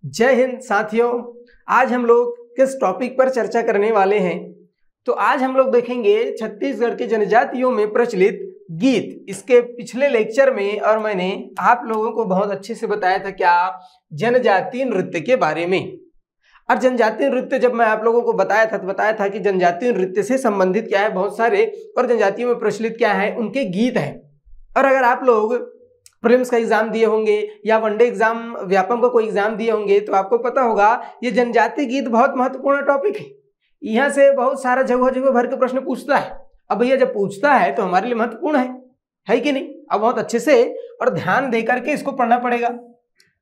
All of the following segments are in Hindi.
जय हिंद साथियों। आज हम लोग किस टॉपिक पर चर्चा करने वाले हैं? तो आज हम लोग देखेंगे छत्तीसगढ़ की जनजातियों में प्रचलित गीत। इसके पिछले लेक्चर में और मैंने आप लोगों को बहुत अच्छे से बताया था क्या जनजातीय नृत्य के बारे में। और जनजातीय नृत्य जब मैं आप लोगों को बताया था तो बताया था कि जनजातीय नृत्य से संबंधित क्या है बहुत सारे, और जनजातियों में प्रचलित क्या है उनके गीत हैं। और अगर आप लोग प्रीलिम्स का एग्जाम दिए होंगे या वनडे एग्जाम व्यापम का कोई एग्जाम दिए होंगे तो आपको पता होगा ये जनजातीय गीत बहुत महत्वपूर्ण टॉपिक है। यहाँ से बहुत सारा जगह जगह भर के प्रश्न पूछता है। अब भैया जब पूछता है तो हमारे लिए महत्वपूर्ण है कि नहीं? अब बहुत अच्छे से और ध्यान दे करके इसको पढ़ना पड़ेगा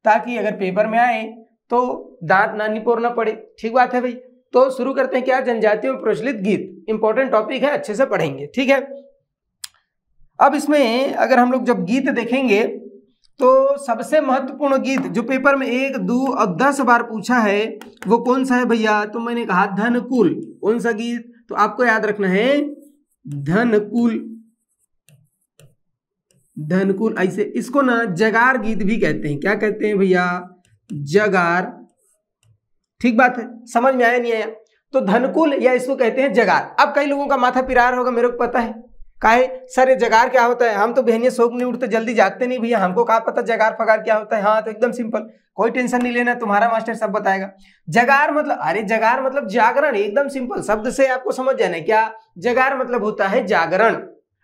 ताकि अगर पेपर में आए तो दांत ना निपोरना पड़े। ठीक बात है भाई। तो शुरू करते हैं क्या, जनजातियों में प्रचलित गीत। इंपॉर्टेंट टॉपिक है, अच्छे से पढ़ेंगे। ठीक है। अब इसमें अगर हम लोग जब गीत देखेंगे तो सबसे महत्वपूर्ण गीत जो पेपर में 1, 2 और 10 बार पूछा है वो कौन सा है भैया? तो मैंने कहा धनकुल। कौन सा गीत? तो आपको याद रखना है धनकुल। धनकुल ऐसे इसको ना जगार गीत भी कहते हैं। क्या कहते हैं भैया? जगार। ठीक बात है, समझ में आया नहीं आया? तो धनकुल या इसको कहते हैं जगार। अब कई लोगों का माथा पिरार होगा, मेरे को पता है काहे सर ये जगार क्या होता है? हम तो बहनिया सोख नहीं उठते, जल्दी जागते नहीं भैया, हमको कहाँ पता जगार फगार क्या होता है। हाँ तो एकदम सिंपल, कोई टेंशन नहीं लेना, तुम्हारा मास्टर सब बताएगा। जगार मतलब, अरे जगार मतलब जागरण। एकदम सिंपल शब्द से आपको समझ जाना है क्या जगार मतलब होता है जागरण।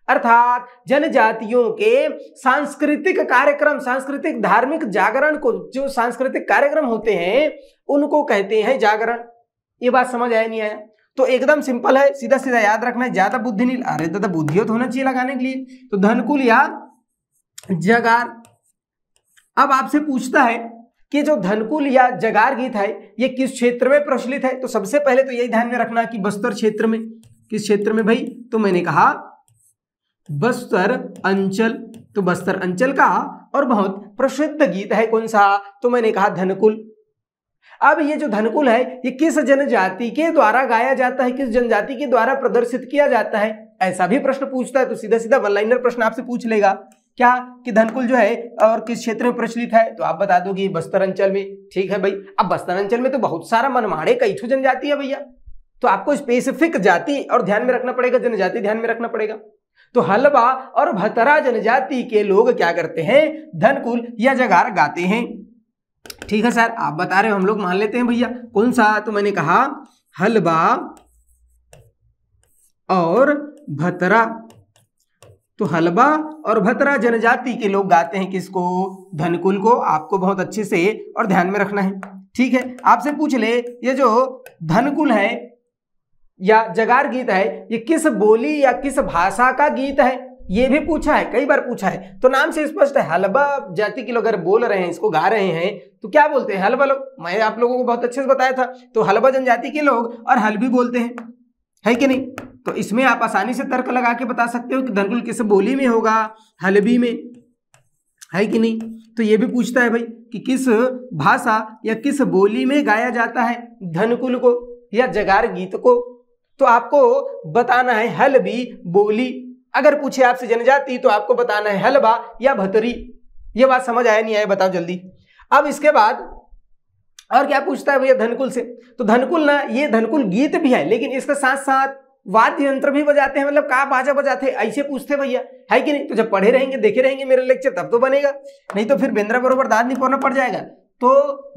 अर्थात जनजातियों के सांस्कृतिक कार्यक्रम, सांस्कृतिक धार्मिक जागरण को, जो सांस्कृतिक कार्यक्रम होते हैं उनको कहते हैं जागरण। ये बात समझ आया नहीं आया? तो एकदम सिंपल है, सीधा सीधा याद रखना है, ज्यादा बुद्धि नहीं। अरे दादा बुद्धि तो होना चाहिए लगाने के लिए। तो धनकुल या जगार। अब आपसे पूछता है कि जो धनकुल या जगार गीत है ये किस क्षेत्र में प्रचलित है? तो सबसे पहले तो यही ध्यान में रखना कि बस्तर क्षेत्र में। किस क्षेत्र में भाई? तो मैंने कहा बस्तर अंचल। तो बस्तर अंचल का और बहुत प्रसिद्ध गीत है कौन सा? तो मैंने कहा धनकुल। अब ये जो धनकुल है ये किस जनजाति के द्वारा गाया जाता है, किस जनजाति के द्वारा प्रदर्शित किया जाता है? ऐसा भी प्रश्न पूछता है। तो सीधा सीधा वन लाइनर प्रश्न आपसे पूछ लेगा क्या कि धनकुल जो है और किस क्षेत्र में प्रचलित है? तो आप बता दोगे बस्तर अंचल में। ठीक है भाई। अब बस्तर अंचल में तो बहुत सारा मनमाड़े कई ठो जनजाति है भैया, तो आपको स्पेसिफिक जाति और ध्यान में रखना पड़ेगा, जनजाति ध्यान में रखना पड़ेगा। तो हलबा और भतरा जनजाति के लोग क्या करते हैं? धनकुल या जगार गाते हैं। ठीक है सर, आप बता रहे हो, हम लोग मान लेते हैं भैया। कौन सा? तो मैंने कहा हलबा और भतरा। तो हलबा और भतरा जनजाति के लोग गाते हैं किसको? धनकुल को। आपको बहुत अच्छे से और ध्यान में रखना है। ठीक है। आपसे पूछ ले ये जो धनकुल है या जगार गीत है ये किस बोली या किस भाषा का गीत है? ये भी पूछा है, कई बार पूछा है। तो नाम से स्पष्ट है, हलबा जाति के लोग अगर बोल रहे हैं, इसको गा रहे हैं तो क्या बोलते हैं? हलबा लोग। मैं आप लोगों को बहुत अच्छे से बताया था। तो हलबा जनजाति के लोग और हलबी बोलते हैं, है कि नहीं? तो इसमें आप आसानी से तर्क लगा के बता सकते हो कि धनकुल किस बोली में होगा? हलबी में, है कि नहीं? तो ये भी पूछता है भाई कि किस भाषा या किस बोली में गाया जाता है धनकुल को या जगार गीत को? तो आपको बताना है हलबी बोली। अगर पूछे आपसे जनजाति तो आपको बताना है हलबा या भतरी। ये बात समझ आया नहीं आया? बताओ जल्दी। अब इसके बाद और क्या पूछता है भैया धनकुल से? तो धनकुल ना, ये धनकुल गीत भी है लेकिन इसके साथ साथ वाद्य यंत्र भी बजाते हैं। मतलब का बाजा बजाते हैं, ऐसे पूछते भैया, है कि नहीं? तो जब पढ़े रहेंगे, देखे रहेंगे मेरे लेक्चर तब तो बनेगा, नहीं तो फिर बेंद्रा बरोबर दाद नहीं पढ़ना पड़ जाएगा। तो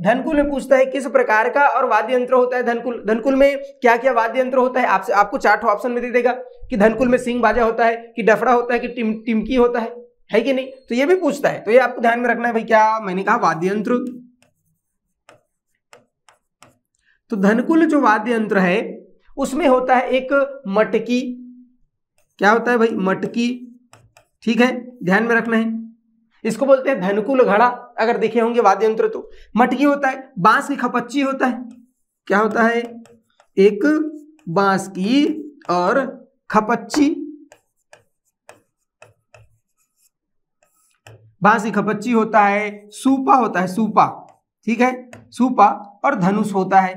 धनकुल में पूछता है किस प्रकार का और वाद्य यंत्र होता है धनकुल। धनकुल में क्या क्या वाद्य यंत्र होता है? आपको 4 ऑप्शन में दे देगा कि धनकुल में सिंग बाजा होता है, कि डफड़ा होता है, कि टिमकी होता है कि नहीं? तो ये भी पूछता है। तो ये आपको ध्यान में रखना है भाई। क्या मैंने कहा? वाद्य यंत्र। तो धनकुल जो वाद्य यंत्र है उसमें होता है एक मटकी। क्या होता है भाई? मटकी। ठीक है, ध्यान में रखना है। इसको बोलते हैं धनकुल घड़ा। अगर देखे होंगे वाद्य यंत्र तो मटकी होता है, बांस की खपच्ची होता है। क्या होता है? एक बांस की और खपच्ची। बांस की खपच्ची होता है, सूपा होता है, सूपा। ठीक है, सूपा और धनुष होता है।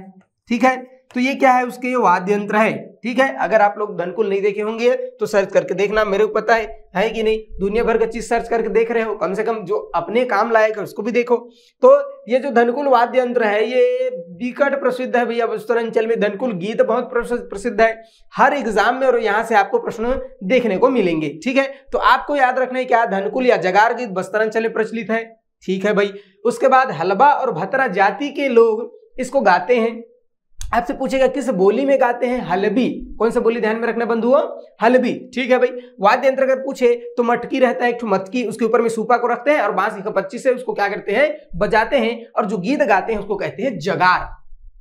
ठीक है। तो ये क्या है? उसके वाद्य यंत्र है। ठीक है। अगर आप लोग धनकुल नहीं देखे होंगे तो सर्च करके देखना, मेरे को पता है कि नहीं, दुनिया भर का चीज सर्च करके देख रहे हो, कम से कम जो अपने काम लायक है उसको भी देखो। तो ये जो धनकुल वाद्य यंत्र है ये बिकट प्रसिद्ध है भैया बस्तर अंचल में। धनकुल गीत बहुत प्रसिद्ध है हर एग्जाम में, और यहाँ से आपको प्रश्न देखने को मिलेंगे, ठीक है। तो आपको याद रखना है क्या, धनकुल या जगार गीत बस्तर अंचल में प्रचलित है, ठीक है भाई। उसके बाद हलबा और भतरा जाति के लोग इसको गाते हैं। आपसे पूछेगा किस बोली में गाते हैं, हलबी। कौन सा बोली ध्यान में रखना बंधुओं, हलबी, ठीक है भाई। वाद्य यंत्र अगर पूछे तो मटकी रहता है एक मटकी, उसके ऊपर में सूपा को रखते हैं और बांस की कपच्ची से उसको क्या करते हैं, बजाते हैं, और जो गीत गाते हैं उसको कहते हैं जगार,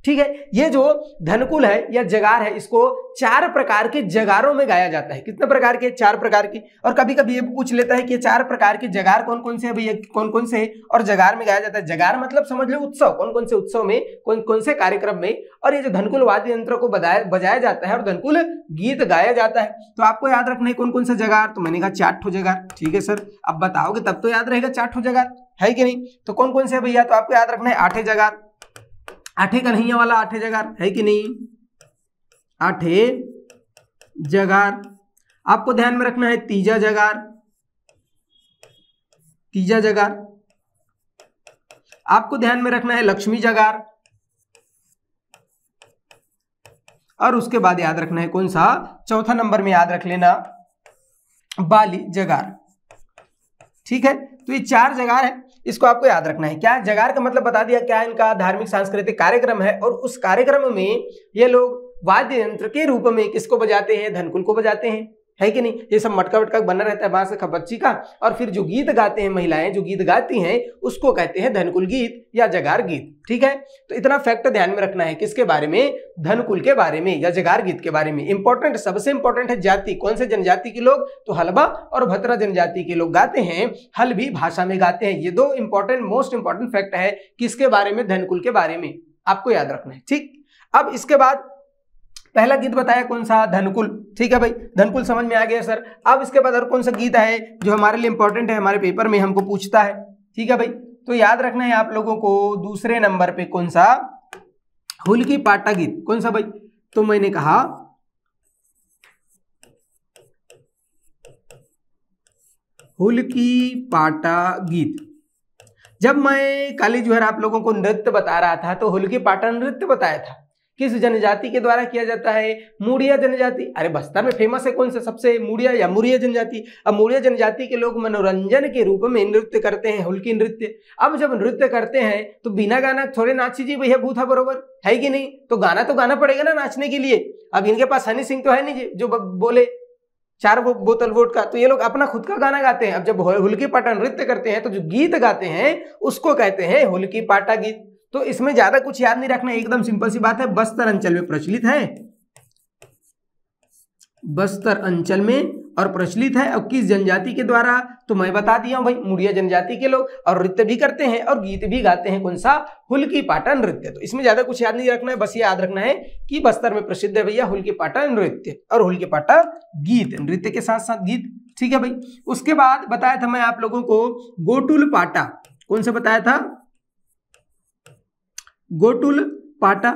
ठीक है। ये जो धनकुल है या जगार है इसको 4 प्रकार के जगारों में गाया जाता है। कितने प्रकार के, 4 प्रकार के। और कभी कभी ये पूछ लेता है कि 4 प्रकार के जगार कौन कौन से है भैया, कौन कौन से और जगार में गाया जाता है। जगार मतलब समझ लो उत्सव, कौन कौन से उत्सव में, कौन कौन से कार्यक्रम में। और ये जो धनकुल वाद्य यंत्र को बजाया जाता है और धनकुल गीत गाया जाता है। तो आपको याद रखना है कौन कौन सा जगार, तो मैंने कहा 4 ठो जगार, ठीक है सर। अब बताओगे तब तो याद रहेगा 4 ठो जगार है कि नहीं। तो कौन कौन से भैया, तो आपको याद रखना है 8 जगार, 8 कन्हैया वाला 8 जगार है कि नहीं, 8 जगार। आपको ध्यान में रखना है तीजा जगार, तीजा जगार। आपको ध्यान में रखना है लक्ष्मी जगार, और उसके बाद याद रखना है कौन सा, चौथा नंबर में याद रख लेना बाली जगार, ठीक है। तो ये 4 जगार है, इसको आपको याद रखना है। क्या जगार का मतलब बता दिया, क्या इनका धार्मिक सांस्कृतिक कार्यक्रम है, और उस कार्यक्रम में ये लोग वाद्य यंत्र के रूप में किसको बजाते हैं, धनकुल को बजाते हैं, है कि नहीं। ये सब मटका वटका बना रहता है बांस से खपच्ची का, और फिर जो गीत गाते हैं महिलाएं, जो गीत गाती हैं उसको कहते हैं धनकुल गीत या जगार गीत, ठीक है। तो इतना फैक्ट ध्यान में रखना है किसके बारे में, धनकुल के बारे में या जगार गीत के बारे में। इंपॉर्टेंट, सबसे इंपॉर्टेंट है जाति, कौन से जनजाति के लोग, तो हलबा और भतरा जनजाति के लोग गाते हैं, हलबी भाषा में गाते हैं। ये 2 इंपॉर्टेंट, मोस्ट इंपॉर्टेंट फैक्ट है किसके बारे में, धनकुल के बारे में, आपको याद रखना है, ठीक। अब इसके बाद पहला गीत बताया कौन सा, धनकुल, ठीक है भाई। धनकुल समझ में आ गया सर। अब इसके बाद और कौन सा गीत है जो हमारे लिए इंपॉर्टेंट है, हमारे पेपर में हमको पूछता है, ठीक है भाई। तो याद रखना है आप लोगों को दूसरे नंबर पे कौन सा, हुलकी पाटा गीत। कौन सा भाई, तो मैंने कहा हुलकी पाटा गीत। जब मैं कल जो है आप लोगों को नृत्य बता रहा था तो हुलकी पाटा नृत्य बताया था, किस जनजाति के द्वारा किया जाता है, मुड़िया जनजाति। अरे बस्तर में फेमस है कौन सा सबसे, मुड़िया या मुरिया जनजाति। अब मुड़िया जनजाति के लोग मनोरंजन के रूप में नृत्य करते हैं, हुलकी नृत्य। अब जब नृत्य करते हैं तो बिना गाना थोड़े नाची जी भैया, बूथा बरोबर है कि नहीं। तो गाना पड़ेगा ना नाचने के लिए। अब इनके पास हनी सिंह तो है नहीं जी जो बोले 4 बोतल वोट का, तो ये लोग अपना खुद का गाना गाते हैं। अब जब हुलकी पाटा नृत्य करते हैं तो जो गीत गाते हैं उसको कहते हैं हुलकी पाटा गीत। तो इसमें ज्यादा कुछ याद नहीं रखना, एकदम सिंपल सी बात है। बस्तर अंचल में प्रचलित है, बस्तर अंचल में और प्रचलित है। और किस जनजाति के द्वारा, तो मैं बता दिया हूं भाई, मुड़िया जनजाति के लोग, और नृत्य भी करते हैं और गीत भी गाते हैं। कौन सा, हुलकी पाटा नृत्य। तो इसमें ज्यादा कुछ याद नहीं रखना है, बस ये याद रखना है कि बस्तर में प्रसिद्ध है भैया हुलकी पाटा नृत्य और हुलकी पाटा गीत, नृत्य के साथ साथ गीत, ठीक है भाई। उसके बाद बताया था मैं आप लोगों को गोटुल पाटा। कौन सा बताया था, गोटुल पाटा,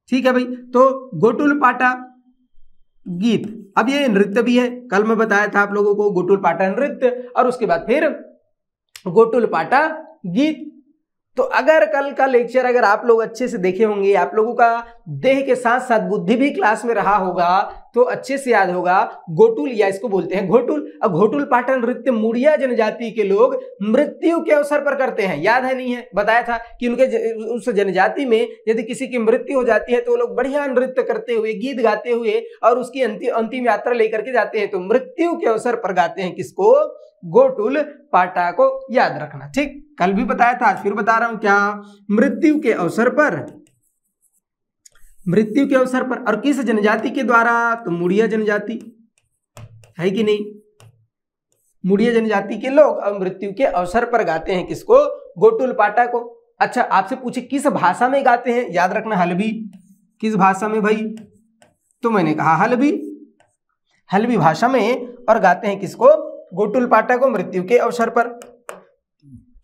ठीक है भाई। तो गोटुल पाटा गीत, अब ये नृत्य भी है, कल मैं बताया था आप लोगों को गोटुल पाटा नृत्य, और उसके बाद फिर गोटुल पाटा गीत। तो अगर कल का लेक्चर अगर आप लोग अच्छे से देखे होंगे, आप लोगों का देह के साथ साथ बुद्धि भी क्लास में रहा होगा, तो अच्छे से याद होगा गोटुल, या इसको बोलते हैं घोटुल। अब घोटुल पाटा नृत्य मुड़िया जनजाति के लोग मृत्यु के अवसर पर करते हैं। याद है नहीं है, बताया था कि उनके उस जनजाति में यदि किसी की मृत्यु हो जाती है तो वो लोग बढ़िया नृत्य करते हुए, गीत गाते हुए और उसकी अंतिम यात्रा लेकर के जाते हैं। तो मृत्यु के अवसर पर गाते हैं किसको, गोटुल पाटा को, याद रखना, ठीक। कल भी बताया था, आज फिर बता रहा हूं, क्या, मृत्यु के अवसर पर, मृत्यु के अवसर पर। और किस जनजाति के द्वारा, तो मुड़िया जनजाति, है कि नहीं। मुड़िया जनजाति के लोग अब मृत्यु के अवसर पर गाते हैं किसको, गोटुल पाटा को। अच्छा, आपसे पूछे किस भाषा में गाते हैं, याद रखना हलबी। किस भाषा में भाई, तो मैंने कहा हलबी, हलबी भाषा में, और गाते हैं किसको, गोटुल पाटा को, मृत्यु के अवसर पर,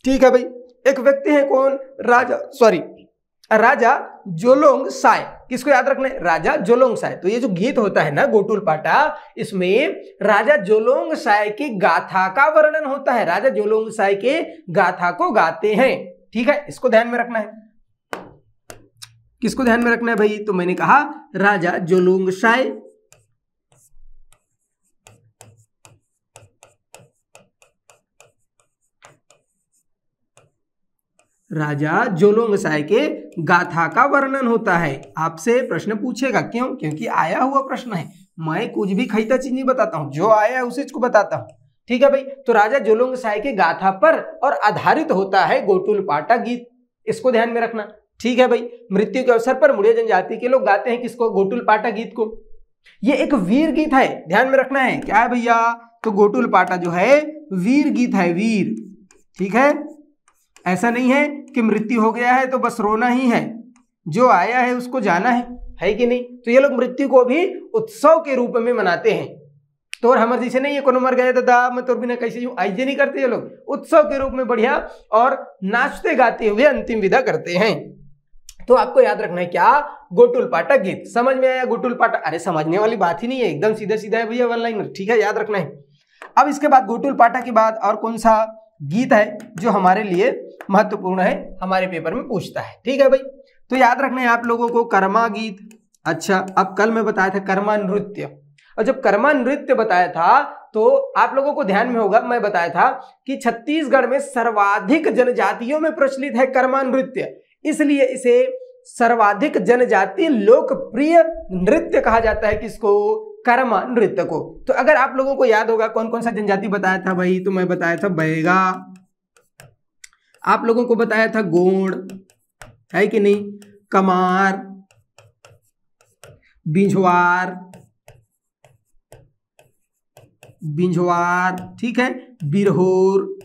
ठीक है भाई। एक व्यक्ति है कौन, राजा, सॉरी, राजा जोलोंग साय, किसको याद रखना है? राजा जोलोंग साय। तो ये जो गीत होता है ना गोटुल पाटा, इसमें राजा जोलोंग साय की गाथा का वर्णन होता है। राजा जोलोंग साय के गाथा को गाते हैं, ठीक है, इसको ध्यान में रखना है। किसको ध्यान में रखना है भाई? तो मैंने कहा राजा जोलोंग साय, राजा जोलोंग साय के गाथा का वर्णन होता है। आपसे प्रश्न पूछेगा, क्यों? क्योंकि आया हुआ प्रश्न है। मैं कुछ भी खरीदा चीज नहीं बताता हूं, जो आया है उसी को बताता हूं, ठीक है भाई। तो राजा जोलोंग साय के गाथा पर और आधारित होता है गोटुल पाटा गीत, इसको ध्यान में रखना, ठीक है भाई। मृत्यु के अवसर पर मुड़िया जनजाति के लोग गाते हैं किसको? गोटुल पाटा गीत को। ये एक वीर गीत है, ध्यान में रखना है। क्या है भैया? तो गोटुल पाटा जो है वीर गीत है, वीर, ठीक है। ऐसा नहीं है कि मृत्यु हो गया है तो बस रोना ही है, जो आया है उसको जाना है कि नहीं? तो ये लोग मृत्यु को भी उत्सव के रूप में मनाते हैं। तो और हमर जैसे नहीं है, कोनो मर गए दादा मैं तो बिना कैसे यूं, ऐसे नहीं करते ये लोग, उत्सव के रूप में बढ़िया और नाचते गाते हुए अंतिम विदा करते हैं। तो आपको याद रखना है क्या? गोटुल पाटा गीत। समझ में आया गोटुल पाटा? अरे समझने वाली बात ही नहीं है, एकदम सीधा सीधा है भैया, वन लाइनर, ठीक है, याद रखना है। अब इसके बाद गोटुल पाटा के बाद और कौन सा गीत है जो हमारे लिए महत्वपूर्ण है, हमारे पेपर में पूछता है, ठीक है भाई। तो याद रखना है आप लोगों को कर्मा गीत। अच्छा, अब कल मैं बताया था कर्मा नृत्य, और जब कर्मा नृत्य बताया था तो आप लोगों को ध्यान में होगा, मैं बताया था कि छत्तीसगढ़ में सर्वाधिक जनजातियों में प्रचलित है कर्मा नृत्य, इसलिए इसे सर्वाधिक जनजाति लोकप्रिय नृत्य कहा जाता है। किसको? कर्मा नृत्य को। तो अगर आप लोगों को याद होगा कौन कौन सा जनजाति बताया था भाई, तो मैं बताया था बैगा, आप लोगों को बताया था गोंड, है कि नहीं, कमार, बिंझवार, ठीक है, बिरहोर,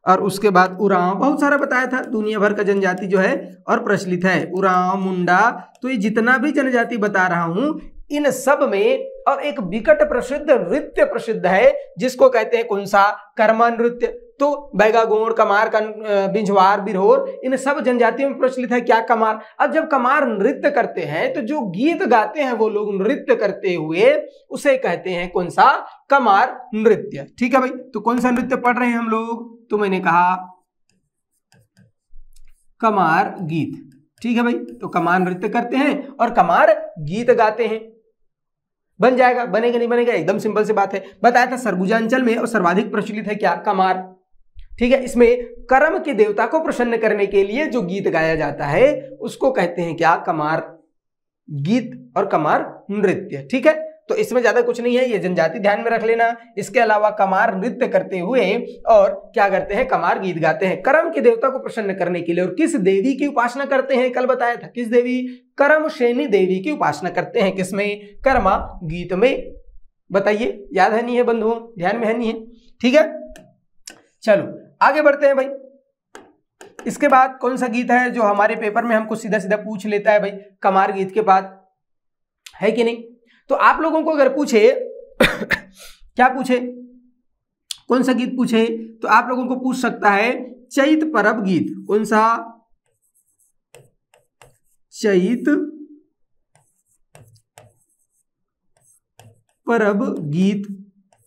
और उसके बाद उरांव, बहुत सारा बताया था। दुनिया भर का जनजाति जो है और प्रचलित है, उरांव, मुंडा। तो ये जितना भी जनजाति बता रहा हूं इन सब में और एक विकट प्रसिद्ध नृत्य प्रसिद्ध है जिसको कहते हैं कौन सा? कर्मा नृत्य। तो बैगा, गोंड, कमार, बिंझवार, बिरहोर, इन सब जनजातियों में प्रचलित है क्या? कमार। अब जब कमार नृत्य करते हैं तो जो गीत गाते हैं वो लोग नृत्य करते हुए, उसे कहते हैं कौन सा? कमार नृत्य, ठीक है भाई। तो कौन सा नृत्य पढ़ रहे हैं हम लोग? तो मैंने कहा कमार गीत, ठीक है भाई। तो कमार नृत्य करते हैं और कमार गीत गाते हैं। बन जाएगा? बनेगा नहीं बनेगा? एकदम सिंपल सी बात है। बताया था सरगुजा अंचल में और सर्वाधिक प्रचलित है क्या? कमार, ठीक है। इसमें कर्म के देवता को प्रसन्न करने के लिए जो गीत गाया जाता है उसको कहते हैं क्या? कमार गीत और कमार नृत्य, ठीक है। तो इसमें ज्यादा कुछ नहीं है, ये जनजाति ध्यान में रख लेना। इसके अलावा कमार नृत्य करते हुए और क्या करते हैं? कमार गीत गाते हैं कर्म के देवता को प्रसन्न करने के लिए। और किस देवी की उपासना करते हैं? कल बताया था, किस देवी? कर्मशेनी देवी की उपासना करते हैं। किसमें? कर्मा गीत में। बताइए, याद है नहीं है बंधुओं? ध्यान में है नहीं है? ठीक है, चलो आगे बढ़ते हैं भाई। इसके बाद कौन सा गीत है जो हमारे पेपर में हमको सीधा सीधा पूछ लेता है भाई? कमार गीत के बाद, है कि नहीं? तो आप लोगों को अगर पूछे क्या पूछे, कौन सा गीत पूछे, तो आप लोगों को पूछ सकता है चैत परब गीत। कौन सा? चैत परब गीत,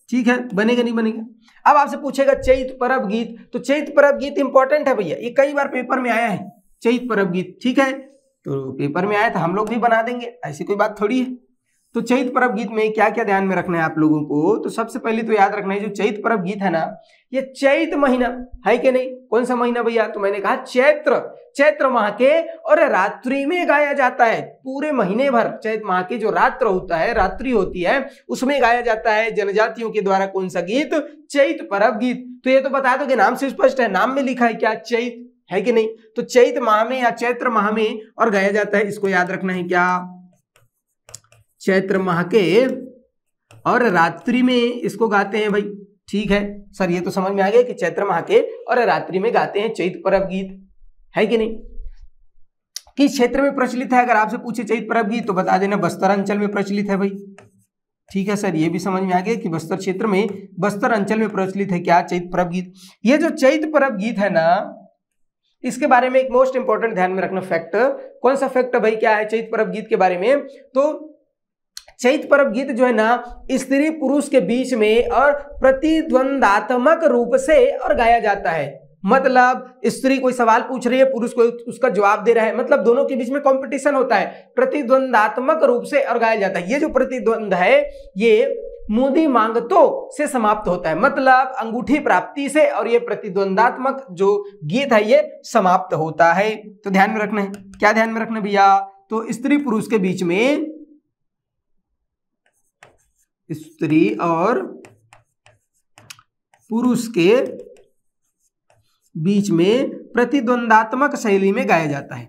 ठीक है। बनेगा नहीं बनेगा? अब आपसे पूछेगा चैत परब गीत, तो चैत परब गीत इंपॉर्टेंट है भैया, ये कई बार पेपर में आया है चैत परब गीत, ठीक है। तो पेपर में आया था, हम लोग भी बना देंगे, ऐसी कोई बात थोड़ी है। तो चैत परब गीत में क्या क्या ध्यान में रखना है आप लोगों को? तो सबसे पहले तो याद रखना है जो चैत परब गीत है ना, ये चैत महीना है कि नहीं? कौन सा महीना भैया? तो मैंने कहा चैत्र माह के और रात्रि में गाया जाता है। पूरे महीने भर चैत माह के जो रात्र होता है, रात्रि होती है, उसमें गाया जाता है जनजातियों के द्वारा। कौन सा गीत? चैत परब गीत। तो ये तो बता दो कि नाम से स्पष्ट है, नाम में लिखा है क्या? चैत, है कि नहीं? तो चैत माह में या चैत्र माह में और गाया जाता है, इसको याद रखना है क्या? चैत्र माह के और रात्रि में इसको गाते हैं भाई, ठीक है सर। ये तो समझ में आ गया कि चैत्र माह के और रात्रि में गाते हैं चैत परब गीत, है कि नहीं? किस क्षेत्र में प्रचलित है? अगर आपसे पूछे चैत परब गीत तो बता देना बस्तर अंचल में प्रचलित है भाई, ठीक है सर। ये भी समझ में आ गया कि बस्तर क्षेत्र में, बस्तर अंचल में प्रचलित है क्या? चैत परब गीत। ये जो चैत परब गीत है ना, इसके बारे में एक मोस्ट इंपॉर्टेंट ध्यान में रखना फैक्ट। कौन सा फैक्ट भाई, क्या है चैत परब गीत के बारे में? तो चैत परब गीत जो है ना स्त्री पुरुष के बीच में और प्रतिद्वंदात्मक रूप से और गाया जाता है। मतलब स्त्री कोई सवाल पूछ रही है, पुरुष कोई उसका जवाब दे रहा है, मतलब दोनों के बीच में कंपटीशन होता है, प्रतिद्वंदात्मक रूप से और गाया जाता है। ये जो प्रतिद्वंद है ये मुंदी मांगतो से समाप्त होता है, मतलब अंगूठी प्राप्ति से, और ये प्रतिद्वंदात्मक जो गीत है ये समाप्त होता है। तो ध्यान में रखना है, क्या ध्यान में रखना भैया? तो स्त्री पुरुष के बीच में, स्त्री और पुरुष के बीच में प्रतिद्वंदात्मक शैली में गाया जाता है।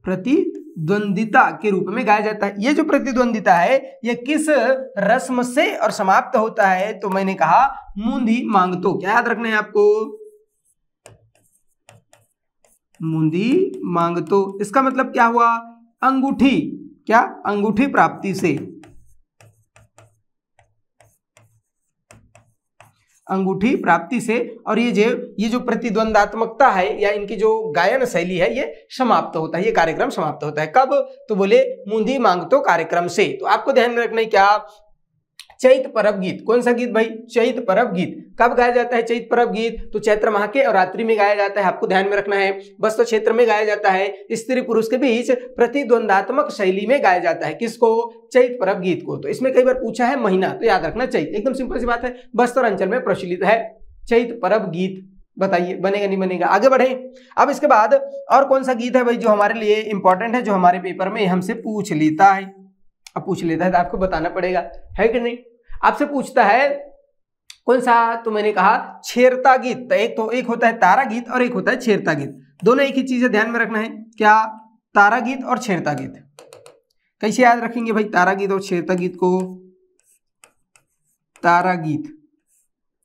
प्रतिद्वंदिता के रूप में गाया जाता है। ये जो प्रतिद्वंदिता है ये किस रस्म से और समाप्त होता है? तो मैंने कहा मुंदी मांगतो। क्या याद रखना है आपको? मुंदी मांगतो। इसका मतलब क्या हुआ? अंगूठी, क्या? अंगूठी प्राप्ति से, अंगूठी प्राप्ति से। और ये जो प्रतिद्वंदात्मकता है या इनकी जो गायन शैली है ये समाप्त होता है, ये कार्यक्रम समाप्त होता है। कब? तो बोले मुंदी मांगतो कार्यक्रम से। तो आपको ध्यान में रखना है क्या? चैत परब गीत। कौन सा गीत भाई? चैत परब गीत। कब गाया जाता है चैत परब गीत? तो चैत्र माह के और रात्रि में गाया जाता है, आपको ध्यान में रखना है। बस्तर क्षेत्र में गाया जाता है, स्त्री पुरुष के बीच प्रतिद्वंदात्मक शैली में गाया जाता है। किसको? चैत परब गीत को। तो इसमें कई बार पूछा है महीना, तो याद रखना चैत, एकदम सिंपल सी बात है, बस्तर अंचल में प्रचलित है चैत परब गीत। बताइए बनेगा नहीं बनेगा? आगे बढ़े। अब इसके बाद और कौन सा गीत है भाई जो हमारे लिए इंपॉर्टेंट है, जो हमारे पेपर में हमसे पूछ लेता है? अब पूछ लेता है तो आपको बताना पड़ेगा, है कि नहीं? आपसे पूछता है कौन सा? तो मैंने कहा छेरता गीत। तो एक होता है तारा गीत और एक होता है छेरता गीत, दोनों एक ही चीज है, ध्यान में रखना है। क्या? तारा गीत और छेरता गीत। कैसे याद रखेंगे भाई तारा गीत और छेरता गीत को? तारा गीत,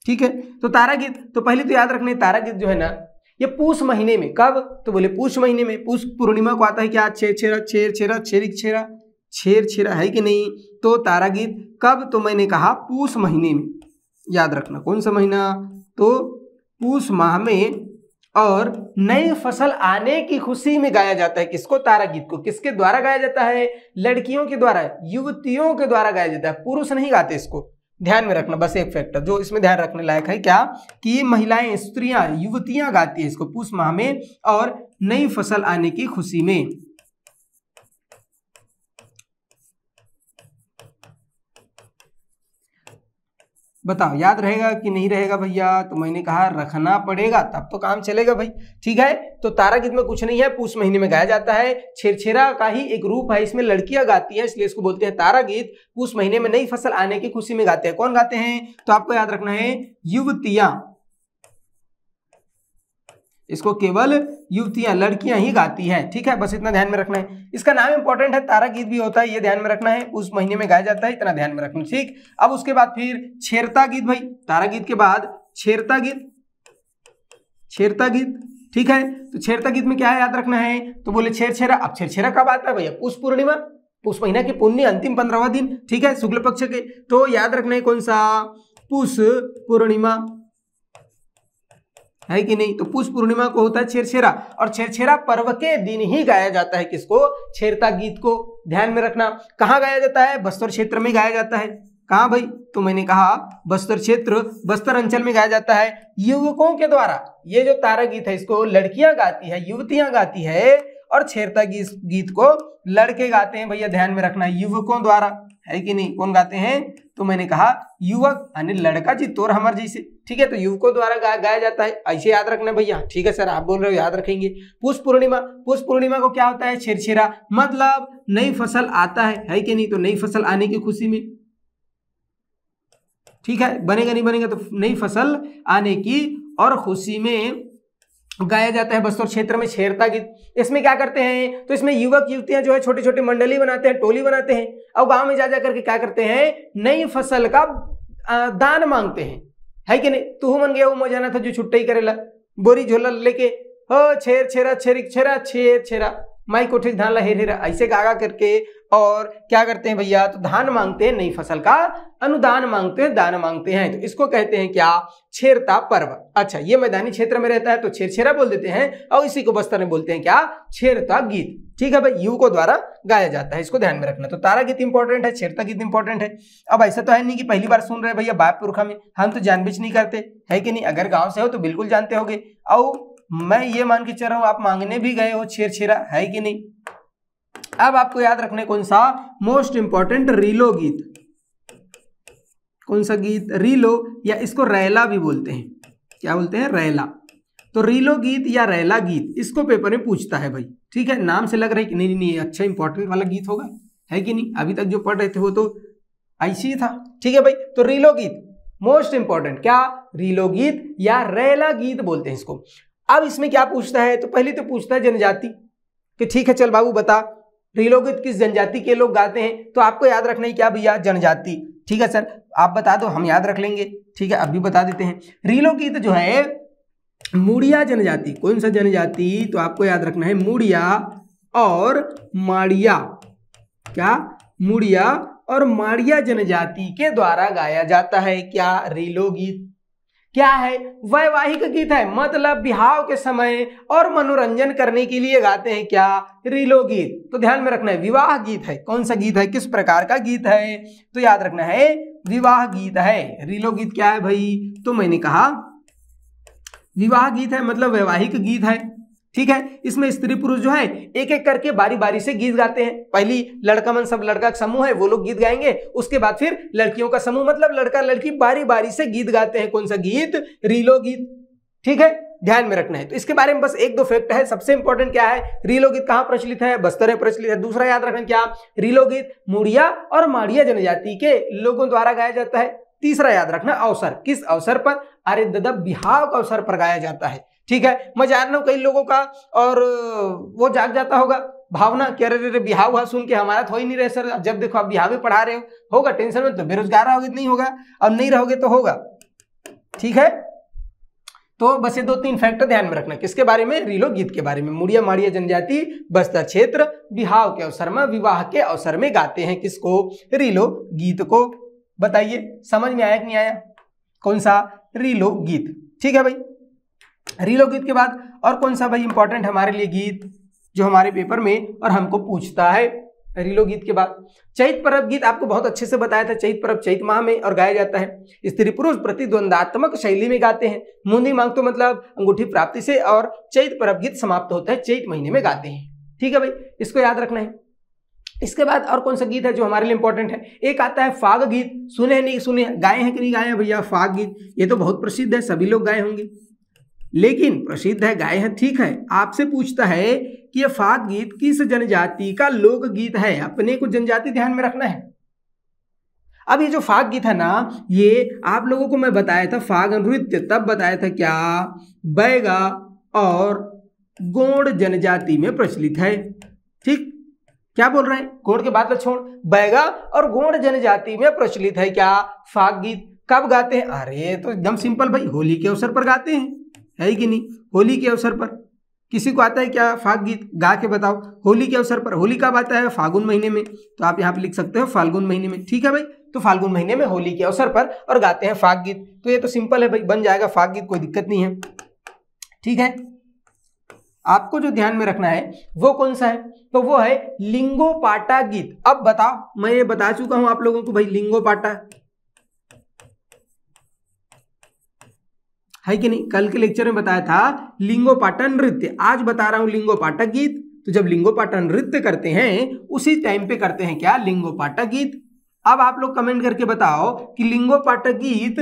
ठीक है। तो तारा गीत, तो पहले तो याद रखना है तारा गीत जो है ना ये पूष महीने में। कब? तो बोले पूष महीने में, पूष पूर्णिमा को आता है। क्या? छेर छेरा, छेर छेरा, छेरिक छेरा, छेर छेरा, है कि नहीं? तो तारा गीत कब? तो मैंने कहा पूष महीने में। याद रखना कौन सा महीना? तो पूष माह में। और नई फसल आने की खुशी में गाया जाता है। किसको? तारा गीत को। किसके द्वारा गाया जाता है? लड़कियों के द्वारा, युवतियों के द्वारा गाया जाता है, पुरुष नहीं गाते इसको। ध्यान में रखना बस एक फैक्टर जो इसमें ध्यान रखने लायक है, क्या? कि महिलाएं, स्त्रियां, युवतियां गाती है इसको पूष माह में और नई फसल आने की खुशी में। बताओ याद रहेगा कि नहीं रहेगा भैया? तो मैंने कहा रखना पड़ेगा, तब तो काम चलेगा भाई, ठीक है। तो तारा गीत में कुछ नहीं है, पूष महीने में गाया जाता है, छेरछेरा का ही एक रूप है, इसमें लड़कियां गाती हैं इसलिए इसको बोलते हैं तारा गीत। पूष महीने में नई फसल आने की खुशी में गाते हैं। कौन गाते हैं? तो आपको याद रखना है युवतियां। इसको केवल युवतियां, लड़कियां ही गाती हैं, ठीक है। बस इतना ध्यान में रखना है। इसका नाम इंपॉर्टेंट है, तारा गीत भी होता है, ये ध्यान में रखना है। उस महीने में गाया जाता है, इतना ध्यान में रखना, ठीक। अब उसके बाद फिर छेरता गीत भाई, तारा गीत के बाद छेरता गीत, छेरता गीत, ठीक है। तो छेरता गीत में क्या है याद रखना है? तो बोले छेरछेरा। अब छेरछेरा कब आता है भैया? पुष पूर्णिमा, पुष महीना की पुण्य अंतिम 15वां दिन, ठीक है, शुक्ल पक्ष के। तो याद रखना है कौन सा? पुष पूर्णिमा, है कि नहीं? तो पुष पूर्णिमा को होता है छेरछेरा, और छेरछेरा पर्व के दिन ही गाया जाता है। किसको? छेरता गीत को। ध्यान में रखना। कहाँ गाया जाता है? बस्तर क्षेत्र में गाया जाता है। कहाँ भाई? तो मैंने कहा बस्तर क्षेत्र, बस्तर अंचल में गाया जाता है युवकों के द्वारा। ये जो तारा गीत है इसको लड़कियां गाती है, युवतियां गाती है, और छेरता गीत को लड़के गाते हैं भैया, ध्यान में रखना, युवकों द्वारा, है कि नहीं? कौन गाते हैं? तो मैंने कहा युवक, यानी लड़का जी तोर हमर जैसे, ठीक है। तो युवकों द्वारा गाया जाता है, ऐसे याद रखना भैया, ठीक है सर आप बोल रहे हो याद रखेंगे। पुष पूर्णिमा, पुष पूर्णिमा को क्या होता है? छेरछेरा, मतलब नई फसल आता है कि नहीं? तो नई फसल आने की खुशी में, ठीक है। बनेगा नहीं बनेगा? तो नई फसल आने की और खुशी में गाया जाता है बस्तर क्षेत्र में छेरता गीत। इसमें क्या करते हैं? तो इसमें युवक युवतियां जो है छोटी छोटी मंडली बनाते हैं, टोली बनाते हैं, और गांव में जा करके क्या करते हैं? नई फसल का दान मांगते हैं, है कि नहीं? तू मन गया वो मजाना था जो छुट्टी करेला, बोरी झोला लेके हो छेर छेरा, छेरिक छेरा, छेर छेरा, माई कोठे धान ला हेर हेरा, ऐसे गागा करके और क्या करते हैं भैया, तो धान मांगते हैं, नई फसल का अनुदान मांगते हैं, दान मांगते हैं। तो इसको कहते हैं क्या, छेरता पर्व। अच्छा, ये मैदानी क्षेत्र में रहता है तो छेरछेरा बोल देते हैं, और इसी को बस्तर में बोलते हैं क्या, छेरता गीत। ठीक है भाई, युवकों द्वारा गाया जाता है, इसको ध्यान में रखना। तो तारा गीत इंपॉर्टेंट है, छेरता गीत इंपॉर्टेंट है। अब ऐसा तो है नहीं कि पहली बार सुन रहे भैया बाप पुरखा में, हम तो जानबूझ नहीं करते, है कि नहीं। अगर गाँव से हो तो बिल्कुल जानते होगे, और मैं ये मान के चल रहा हूँ आप मांगने भी गए हो छेरछेरा, है कि नहीं। अब आपको याद रखना कौन सा, मोस्ट इंपॉर्टेंट, रीलो गीत। कौन सा गीत, रीलो, या इसको रैला भी बोलते हैं। क्या बोलते हैं, रैला। तो रीलो गीत या रैला गीत, इसको पेपर में पूछता है भाई। ठीक है, नाम से लग रहा है कि नहीं नहीं अच्छा इंपॉर्टेंट वाला गीत होगा, है कि नहीं। अभी तक जो पढ़ रहे थे वो तो ऐसी ही था। ठीक है भाई, तो रीलो गीत मोस्ट इंपॉर्टेंट, क्या, रीलो गीत या रैला गीत बोलते हैं इसको। अब इसमें क्या पूछता है, तो पहले तो पूछता है जनजाति, कि ठीक है चल बाबू बता, रीलो गीत किस जनजाति के लोग गाते हैं। तो आपको याद रखना है क्या भैया, जनजाति। ठीक है सर, आप बता दो, हम याद रख लेंगे। ठीक है, अभी बता देते हैं। रीलो गीत जो है मुड़िया जनजाति। कौन सा जनजाति, तो आपको याद रखना है मुड़िया और माड़िया। क्या, मुड़िया और माड़िया जनजाति के द्वारा गाया जाता है क्या, रीलो गीत। क्या है, वैवाहिक गीत है, मतलब बिहाव के समय और मनोरंजन करने के लिए गाते हैं क्या, रीलो गीत। तो ध्यान में रखना है विवाह गीत है। कौन सा गीत है, किस प्रकार का गीत है, तो याद रखना है विवाह गीत है। रीलो गीत क्या है भाई, तो मैंने कहा विवाह गीत है, मतलब वैवाहिक गीत है। ठीक है, इसमें स्त्री पुरुष जो है एक एक करके बारी बारी से गीत गाते हैं। पहली लड़का मन, सब लड़का का समूह है, वो लोग गीत गाएंगे, उसके बाद फिर लड़कियों का समूह, मतलब लड़का लड़की बारी बारी से गीत गाते हैं। कौन सा गीत, रीलो गीत। ठीक है, ध्यान में रखना है। तो इसके बारे में बस एक दो फैक्ट है। सबसे इंपॉर्टेंट क्या है, रीलो गीत कहाँ प्रचलित है, बस्तर में प्रचलित है। दूसरा याद रखना क्या, रीलो गीत मुड़िया और माड़िया जनजाति के लोगों द्वारा गाया जाता है। तीसरा याद रखना अवसर, किस अवसर पर, अरे दादा बिहाव के अवसर पर गाया जाता है। ठीक है, मैं जान रहा हूं कई लोगों का और वो जाग जाता होगा भावना कि अरे बिहाव हुआ सुन के हमारा तो हो ही नहीं रहे सर, जब देखो आप बिहाव पढ़ा रहे हो, होगा टेंशन में, तो बेरोजगार रहोगे नहीं होगा, और नहीं रहोगे तो होगा। ठीक है, तो बस ये दो तीन फैक्टर ध्यान में रखना, किसके बारे में, रीलो गीत के बारे में। मुड़िया माड़िया जनजाति बस्तर क्षेत्र बिहाव के अवसर में, विवाह के अवसर में गाते हैं किसको, रीलो गीत को। बताइए समझ में आया कि नहीं आया, कौन सा, रीलो गीत। ठीक है भाई, रीलो गीत के बाद और कौन सा भाई इंपॉर्टेंट हमारे लिए गीत जो हमारे पेपर में और हमको पूछता है, रीलो गीत के बाद चैत पर्व गीत। आपको बहुत अच्छे से बताया था, चैत पर्व चैत माह में और गाया जाता है। स्त्री पुरुष प्रतिद्वंदात्मक शैली में गाते हैं। मुंदी मांग तो मतलब अंगूठी प्राप्ति से, और चैत पर्व गीत समाप्त होता है चैत महीने में गाते हैं। ठीक है भाई, इसको याद रखना है। इसके बाद और कौन सा गीत है जो हमारे लिए इंपॉर्टेंट है, एक आता है फाग गीत। सुने नहीं सुने, गाए हैं कि नहीं गाए हैं भैया फाग गीत, ये तो बहुत प्रसिद्ध है, सभी लोग गाए होंगे, लेकिन प्रसिद्ध है, गाए हैं, ठीक है। आपसे पूछता है कि यह फाग गीत किस जनजाति का लोक गीत है, अपने को जनजाति ध्यान में रखना है। अब ये जो फाग गीत है ना, ये आप लोगों को मैं बताया था फाग नृत्य, तब बताया था क्या, बैगा और गोंड जनजाति में प्रचलित है। ठीक, क्या बोल रहे हैं, गोंड के बाद छोड़, बैगा और गोंड जनजाति में प्रचलित है क्या, फाग गीत। कब गाते हैं, अरे तो एकदम सिंपल भाई, होली के अवसर पर गाते हैं, है कि नहीं। होली के अवसर पर किसी को आता है क्या फाग गीत, गा के बताओ। होली के अवसर पर, होली कब आता है, फागुन महीने में, तो आप यहाँ पे लिख सकते हो फाल्गुन महीने में। ठीक है भाई, तो फाल्गुन महीने में होली के अवसर पर और गाते हैं फाग गीत। तो ये तो सिंपल है भाई, बन जाएगा फाग गीत, कोई दिक्कत नहीं है। ठीक है, आपको जो ध्यान में रखना है वो कौन सा है, तो वो है लिंगोपाटा गीत। अब बताओ, मैं ये बता चुका हूं आप लोगों को भाई, लिंगोपाटा है कि नहीं, कल के लेक्चर में बताया था लिंगोपाटा नृत्य, आज बता रहा हूं लिंगोपाटा गीत। तो जब लिंगोपाटा नृत्य करते हैं उसी टाइम पे करते हैं क्या, लिंगोपाटा गीत। अब आप लोग कमेंट करके बताओ कि लिंगोपाटा गीत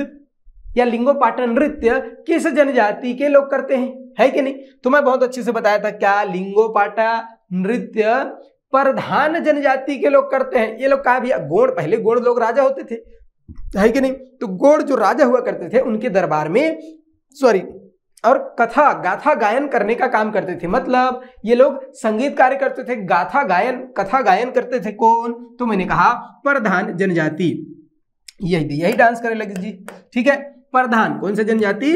या लिंगोपाटा नृत्य किस जनजाति के लोग करते हैं, है कि नहीं। तो मैं बहुत अच्छे से बताया था क्या, लिंगोपाटा नृत्य प्रधान जनजाति के लोग करते हैं। ये लोग कहा भैया, गोंड, पहले गोंड लोग राजा होते थे, है कि नहीं। तो गोंड जो राजा हुआ करते थे उनके दरबार में और कथा गाथा गायन करने का काम करते थे, मतलब ये लोग संगीत कार्य करते थे, गाथा गायन कथा गायन करते थे। कौन, तो मैंने कहा प्रधान जनजाति, यही डांस करने लगे जी। ठीक है, प्रधान कौन सा जनजाति,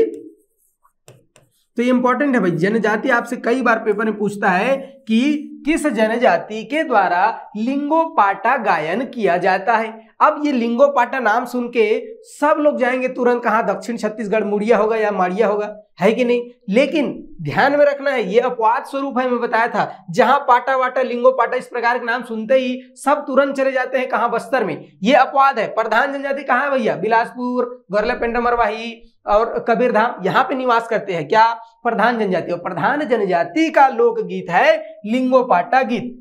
तो ये इंपॉर्टेंट है भाई। जनजाति आपसे कई बार पेपर में पूछता है कि किस जनजाति के द्वारा लिंगोपाटा गायन किया जाता है। अब ये लिंगोपाटा नाम सुन के सब लोग जाएंगे तुरंत कहाँ, दक्षिण छत्तीसगढ़ मुड़िया होगा या माड़िया होगा, है कि नहीं। लेकिन ध्यान में रखना है ये अपवाद स्वरूप है, मैं बताया था, जहां पाटा वाटा लिंगोपाटा इस प्रकार के नाम सुनते ही सब तुरंत चले जाते हैं कहाँ, बस्तर में। ये अपवाद है। प्रधान जनजाति कहाँ है भैया, बिलासपुर, गौरला पेंडा मरवाही और कबीरधाम, यहाँ पे निवास करते हैं क्या, प्रधान जनजाति। और प्रधान जनजाति का लोकगीत है लिंगोपाटा गीत।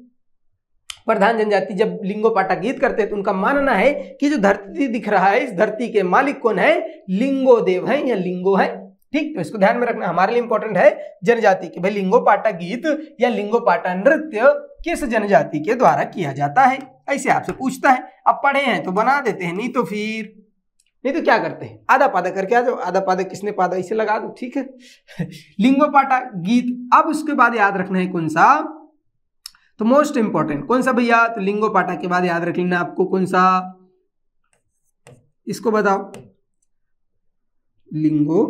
प्रधान जनजाति जब लिंगोपाटा गीत करते हैं तो उनका मानना है कि जो धरती दिख रहा है, इस धरती के मालिक कौन है, लिंगोदेव है या लिंगो है। ठीक, तो इसको ध्यान में रखना, हमारे लिए इंपॉर्टेंट है जनजाति के भाई लिंगोपाटा गीत या लिंगोपाटा नृत्य किस जनजाति के द्वारा किया जाता है, ऐसे आपसे पूछता है। अब पढ़े हैं तो बना देते हैं, नहीं तो क्या करते हैं, आधा पादा करके आ जाओ। आधा पादा किसने पादा, इसे लगा दो, ठीक है। लिंगोपाटा गीत। अब उसके बाद याद रखना है कौन सा, तो मोस्ट इंपॉर्टेंट कौन सा भैया, तो लिंगोपाटा के बाद याद रख लेना आपको कौन सा, इसको बताओ। लिंगो,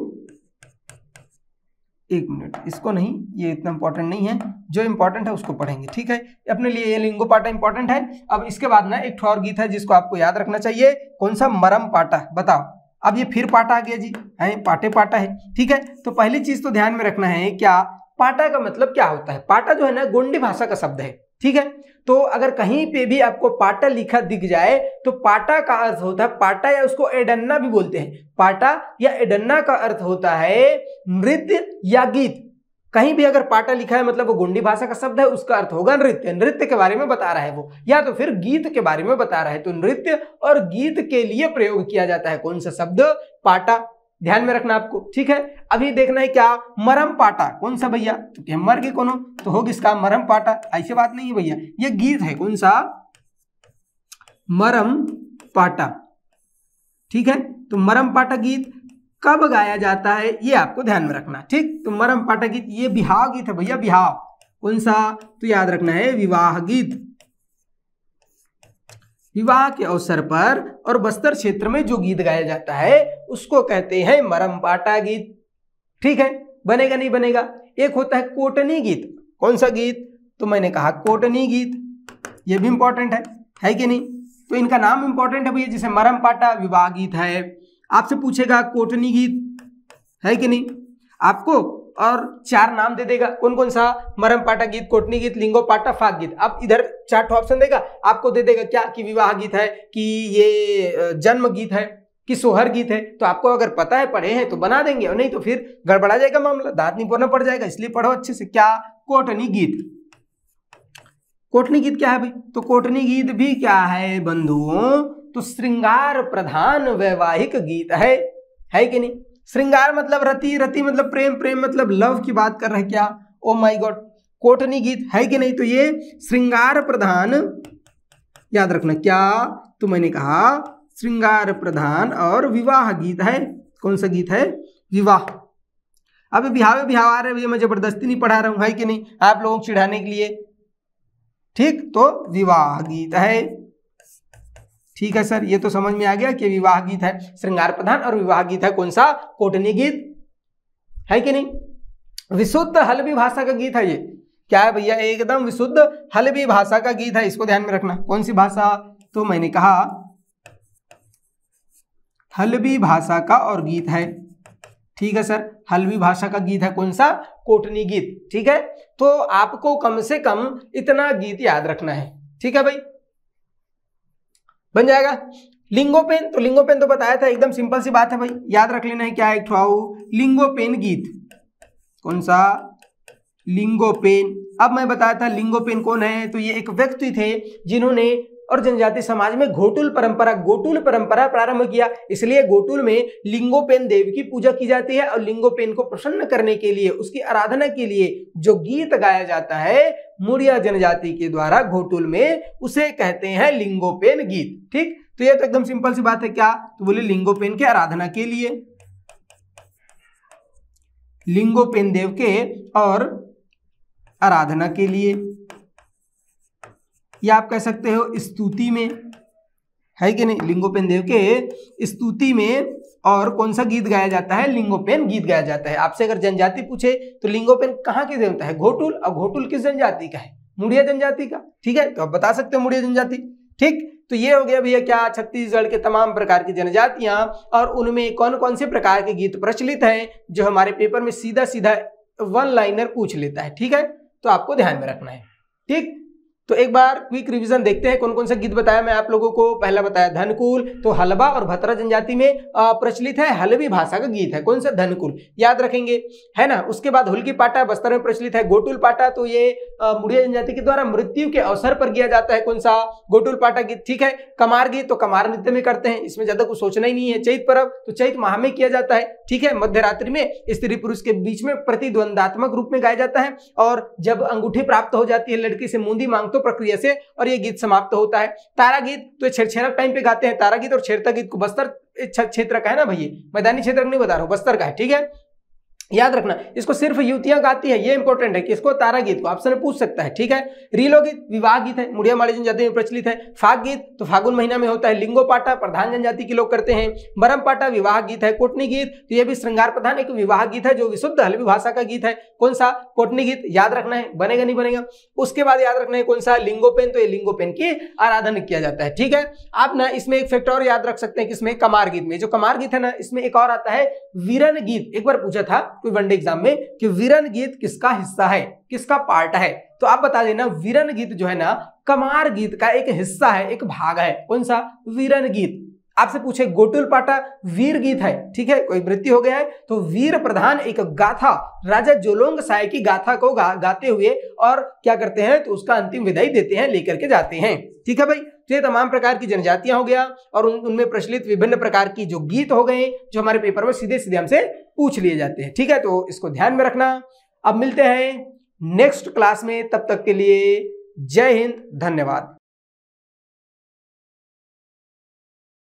एक मिनट, इसको नहीं, ये इतना इंपॉर्टेंट नहीं है, जो इंपॉर्टेंट है उसको पढ़ेंगे, ठीक है। अपने लिए ये लिंगोपाटा इंपॉर्टेंट है। अब इसके बाद ना एक और गीत है जिसको आपको याद रखना चाहिए, कौन सा, मरम पाटा। बताओ, अब ये फिर पाटा आ गया जी, है पाटे पाटा है, ठीक है। तो पहली चीज तो ध्यान में रखना है, क्या पाटा का मतलब क्या होता है। पाटा जो है ना गोंडी भाषा का शब्द है, ठीक है। तो अगर कहीं पे भी आपको पाटा लिखा दिख जाए तो पाटा का अर्थ होता है, पाटा या उसको एडन्ना भी बोलते हैं, पाटा या एडन्ना का अर्थ होता है नृत्य या गीत। कहीं भी अगर पाटा लिखा है मतलब वो गोंडी भाषा का शब्द है, उसका अर्थ होगा नृत्य। नृत्य के बारे में बता रहा है वो, या तो फिर गीत के बारे में बता रहा है। तो नृत्य और गीत के लिए प्रयोग किया जाता है कौन सा शब्द, पाटा। ध्यान में रखना आपको, ठीक है। अभी देखना है क्या, मरम पाटा कौन सा भैया, तो मर गए कोनो तो होगा इसका मरम पाटा, ऐसी बात नहीं है भैया, ये गीत है कौन सा, मरम पाटा, ठीक है। तो मरम पाटा गीत कब गाया जाता है ये आपको ध्यान में रखना, ठीक। तो मरम पाटा गीत ये बिहाव गीत है भैया, बिहाव कौन सा, तो याद रखना है विवाह गीत। विवाह के अवसर पर और बस्तर क्षेत्र में जो गीत गाया जाता है उसको कहते हैं मरम पाटा गीत, ठीक है। बनेगा नहीं बनेगा। एक होता है कोटनी गीत, कौन सा गीत, तो मैंने कहा कोटनी गीत, ये भी इंपॉर्टेंट है कि नहीं। तो इनका नाम इंपॉर्टेंट है भैया, जैसे मरम पाटा विवाह गीत है, आपसे पूछेगा कोटनी गीत है कि नहीं आपको, और 4 नाम दे देगा कौन कौन सा, मरम पाटा गीत, कोटनी गीत, लिंगोपाटा, फाग गीत। अब इधर 4 ऑप्शन देगा आपको, दे देगा क्या कि विवाह गीत है, कि ये जन्म गीत है, कि सोहर गीत है। तो आपको अगर पता है, पढ़े हैं तो बना देंगे, और नहीं तो फिर गड़बड़ा जाएगा मामला, दांत नहीं पोड़ना पड़ जाएगा। इसलिए पढ़ो अच्छे से, क्या कोटनी गीत। कोटनी गीत क्या है भाई, तो कोटनी गीत भी क्या है बंधुओं, तो श्रृंगार प्रधान वैवाहिक गीत है कि नहीं। श्रृंगार मतलब रति, रति मतलब प्रेम, प्रेम मतलब लव की बात कर रहे हैं क्या, ओ माय गॉड, कोटनी गीत है कि नहीं। तो ये श्रृंगार प्रधान, याद रखना क्या, तो मैंने कहा श्रृंगार प्रधान और विवाह गीत है, कौन सा गीत है, विवाह। अब बिहाव आ रहे भैया, मैं जबरदस्ती नहीं पढ़ा रहा हूं, है कि नहीं, आप लोगों को चिढ़ाने के लिए, ठीक। तो विवाह गीत है, ठीक है सर, ये तो समझ में आ गया कि विवाह गीत है, श्रृंगार प्रधान और विवाह गीत है कौन सा, कोटनी गीत, है कि नहीं। विशुद्ध हलबी भाषा का गीत है ये, क्या है भैया, एकदम विशुद्ध हलबी भाषा का गीत है, इसको ध्यान में रखना। कौन सी भाषा, तो मैंने कहा हलबी भाषा का और गीत है, ठीक है सर। हलबी भाषा का गीत है कौन सा, कोटनी गीत, ठीक है। तो आपको कम से कम इतना गीत याद रखना है, ठीक है भाई, बन जाएगा। लिंगोपेन, तो लिंगोपेन तो बताया था, एकदम सिंपल सी बात है भाई, याद रख लेना है क्या है, लिंगोपेन गीत, कौन सा, लिंगोपेन। अब मैं बताया था लिंगोपेन कौन है, तो ये एक व्यक्ति थे जिन्होंने और जनजाति समाज में गोटुल परंपरा प्रारंभ किया। इसलिए गोटुल में लिंगोपेन देव की पूजा की जाती है, और लिंगोपेन को प्रसन्न करने के लिए, उसकी आराधना के लिए जो गीत गाया जाता है मुड़िया जनजाति के द्वारा घोटुल में, उसे कहते हैं लिंगोपेन गीत, ठीक। तो ये तो एकदम सिंपल सी बात है, क्या, तो बोले लिंगोपेन के आराधना के लिए, लिंगोपेन देव के और आराधना के लिए, या आप कह सकते हो स्तुति में, है कि नहीं, लिंगोपेन देव के स्तुति में और कौन सा गीत गाया जाता है, लिंगोपेन गीत गाया जाता है। आपसे अगर जनजाति पूछे तो लिंगोपेन कहाँ के देवता है, घोटुल, और घोटुल किस जनजाति का है, मुड़िया जनजाति का। ठीक है, तो आप बता सकते हो मुड़िया जनजाति। ठीक, तो ये हो गया भैया क्या, छत्तीसगढ़ के तमाम प्रकार की जनजातियां और उनमें कौन कौन से प्रकार के गीत प्रचलित हैं जो हमारे पेपर में सीधा सीधा वन लाइनर पूछ लेता है। ठीक है, तो आपको ध्यान में रखना है। ठीक, तो एक बार क्विक रिवीजन देखते हैं कौन कौन सा गीत बताया मैं आप लोगों को। पहला बताया धनकुल, तो हलबा और भतरा जनजाति में प्रचलित है, हलबी भाषा का गीत है, कौन सा, धनकुल, याद रखेंगे, है ना। उसके बाद हुल्की पाटा बस्तर में प्रचलित है, गोटुल पाटा तो ये मुड़िया जनजाति के द्वारा मृत्यु के अवसर पर किया जाता है, कौन सा, गोटुल पाटा गीत। ठीक है, कमार गीत तो कमार नृत्य में करते हैं, इसमें ज्यादा कुछ सोचना ही नहीं है। चैत पर्व तो चैत माह में किया जाता है। ठीक है, मध्य रात्रि में स्त्री पुरुष के बीच में प्रतिद्वंदात्मक रूप में गाया जाता है, और जब अंगूठी प्राप्त हो जाती है लड़की से मुंदी मांगतो प्रक्रिया से, और ये गीत समाप्त होता है। तारा गीत तो छेड़छाड़ टाइम पे गाते हैं, तारा गीत और छेड़ता गीत को बस्तर क्षेत्र का है ना भैया, मैदानी क्षेत्र नहीं बता रहा हूं, बस्तर का है। ठीक है, याद रखना, इसको सिर्फ युवतियां गाती है, ये इंपॉर्टेंट है कि इसको तारा गीत को ऑप्शन में पूछ सकता है। ठीक है, रीलो गीत विवाह गीत है, मुड़िया माड़ी जनजाति में प्रचलित है। फाग गीत तो फागुन महीना में होता है। लिंगो पाटा प्रधान जनजाति के लोग करते हैं। बरम पाटा विवाह गीत है। कोटनी गीत तो ये भी श्रृंगार प्रधान एक विवाह गीत है जो विशुद्ध हल्बी भाषा का गीत है, कौन सा, कोटनी गीत, याद रखना है, बनेगा नहीं बनेगा। उसके बाद याद रखना है कौन सा, लिंगोपेन, तो ये लिंगोपेन की आराधना किया जाता है। ठीक है, आप ना इसमें एक फैक्टर और याद रख सकते हैं, किसमें, कमार गीत में। जो कमार गीत है ना, इसमें एक और आता है वीरन गीत। एक बार पूछा था कोई वनडे एग्जाम में कि वीरन गीत किसका हिस्सा है, किसका पार्ट है, तो आप बता देना वीरन गीत जो है ना कमार गीत का एक हिस्सा है, एक भाग है, कौन सा, वीरन गीत। आपसे पूछे गोटुल पाटा वीर गीत है। ठीक है, कोई मृत्यु हो गया है तो वीर प्रधान एक गाथा राजा जोलोंग साय की गाथा को गाते हुए और क्या करते हैं, तो उसका अंतिम विदाई देते हैं, लेकर के जाते हैं। ठीक है भाई, तो ये तमाम प्रकार की जनजातियां हो गया और उनमें प्रचलित विभिन्न प्रकार की जो गीत हो गए जो हमारे पेपर में सीधे सीधे हमसे पूछ लिए जाते हैं। ठीक है, तो इसको ध्यान में रखना। अब मिलते हैं नेक्स्ट क्लास में, तब तक के लिए जय हिंद, धन्यवाद।